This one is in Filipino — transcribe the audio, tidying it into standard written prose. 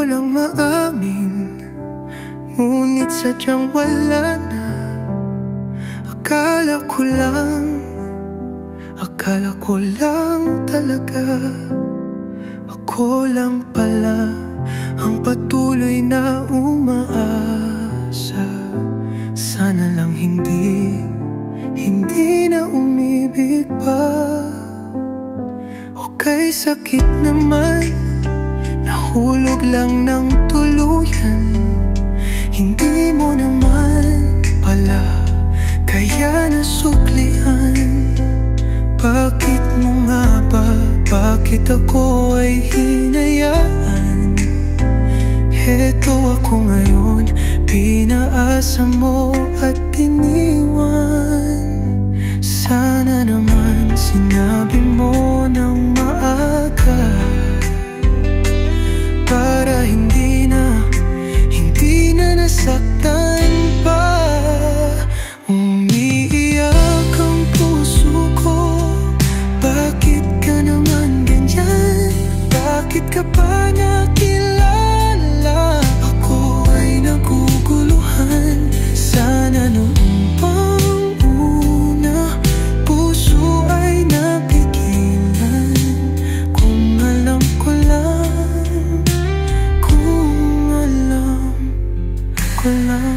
lang maamin, ngunit sadyang wala na. Akala ko lang talaga. Ako lang pala ang patuloy na umaasa. Sana lang hindi na umibig pa. Okay, sakit naman, nahulog lang ng tuluyan. Hindi mo naman pala kaya nasuklian. Bakit mo nga ba, bakit ako ay hinayaan? Heto ako ngayon, pinaasa mo at iniwan. Sana naman sinabi mo ng maaga, para hindi na nasaktan pa. Umiiyak ang puso ko, bakit ka naman ganyan? Bakit ka pa nakilala? Ako ay naguguluhan. Sana noong pang-una, puso ay napigilan. Kung alam ko lang, kung alam ko lang.